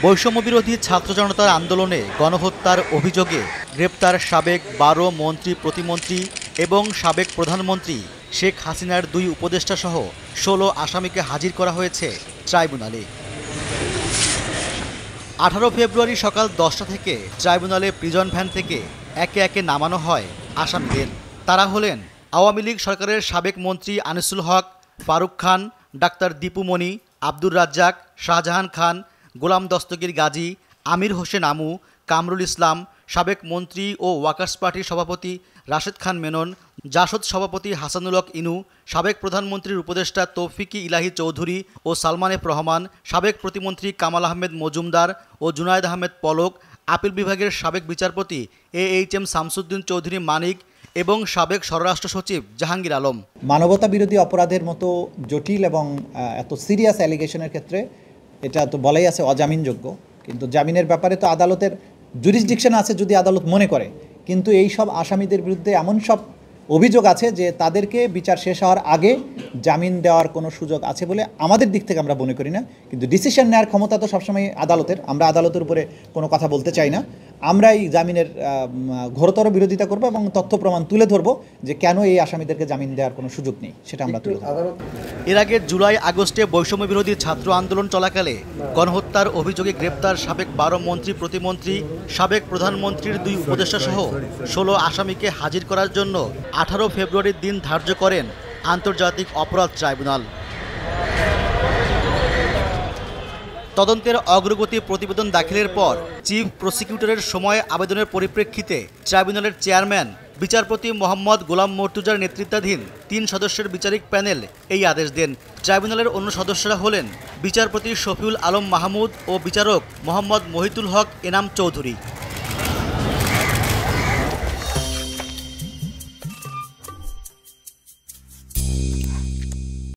বৈষম্যবিরোধী ছাত্র জনতার আন্দোলনে গণহত্যার অভিযোগে গ্রেপ্তার সাবেক ১২ মন্ত্রী প্রতিমন্ত্রী এবং সাবেক প্রধানমন্ত্রী শেখ হাসিনার ২ উপদেষ্টা সহ ১৬ আসামিকে হাজির করা হয়েছে ট্রাইব্যুনালে। ১৮ ফেব্রুয়ারি সকাল ১০টা থেকে ট্রাইব্যুনালে প্রিজন ভ্যান থেকে একে একে নামানো হয় আসামিদের। তারা হলেন আওয়ামী লীগ সরকারের সাবেক মন্ত্রী আনিসুল হক, ফারুক খান, ডাক্তার দীপু মনি, আব্দুর রাজ্জাক, শাহজাহান খান, গোলাম দস্তগীর গাজী, আমির হোসেন আমু, কামরুল ইসলাম, সাবেক মন্ত্রী ও ওয়াকার্স পার্টির সভাপতি রাশেদ খান মেনন, জাসদ সভাপতি হাসানুল হক ইনু, সাবেক প্রধানমন্ত্রীর উপদেষ্টা তৌফিকি ইলাহি চৌধুরী ও সালমান এফ রহমান, সাবেক প্রতিমন্ত্রী কামাল আহমেদ মজুমদার ও জুনায়েদ আহমেদ পলক, আপিল বিভাগের সাবেক বিচারপতি AHM শামসুদ্দিন চৌধুরী মানিক এবং সাবেক স্বরাষ্ট্র সচিব জাহাঙ্গীর আলম। মানবতা বিরোধী অপরাধের মতো জটিল এবং এত সিরিয়াস অ্যালিগেশনের ক্ষেত্রে এটা তো বলাই আছে অজামিনযোগ্য, কিন্তু জামিনের ব্যাপারে তো আদালতের জুরিসডিকশন আছে যদি আদালত মনে করে, কিন্তু এই সব আসামিদের বিরুদ্ধে এমন সব অভিযোগ আছে যে তাদেরকে বিচার শেষ হওয়ার আগে জামিন দেওয়ার কোনো সুযোগ আছে বলে আমাদের দিক থেকে আমরা মনে করি না। কিন্তু ডিসিশন নেওয়ার ক্ষমতা তো সবসময় আদালতের, আমরা আদালতের উপরে কোনো কথা বলতে চাই না। আমরা এই জামিনের ঘোরতর বিরোধিতা করব এবং তথ্য প্রমাণ তুলে ধরব যে কেন এই আসামিদেরকে জামিন দেওয়ার কোনো সুযোগ নেই, সেটা আমরা তুলে ধরব। এর আগে জুলাই আগস্টে বৈষম্য বিরোধী ছাত্র আন্দোলন চলাকালে গণহত্যার অভিযোগে গ্রেপ্তার সাবেক ১২ মন্ত্রী প্রতিমন্ত্রী, সাবেক প্রধানমন্ত্রীর ২ উপদেষ্টা সহ ১৬ আসামিকে হাজির করার জন্য ১৮ ফেব্রুয়ারির দিন ধার্য করেন আন্তর্জাতিক অপরাধ ট্রাইব্যুনাল। তদন্তের অগ্রগতি প্রতিবেদন দাখিলের পর চিফ প্রসিকিউটরের সময় আবেদনের পরিপ্রেক্ষিতে ট্রাইব্যুনালের চেয়ারম্যান বিচারপতি মোহাম্মদ গোলাম মর্তুজার নেতৃত্বাধীন ৩ সদস্যের বিচারিক প্যানেল এই আদেশ দেন। ট্রাইব্যুনালের অন্য সদস্যরা হলেন বিচারপতি শফিউল আলম মাহমুদ ও বিচারক মোহাম্মদ মহিতুল হক এনাম চৌধুরী।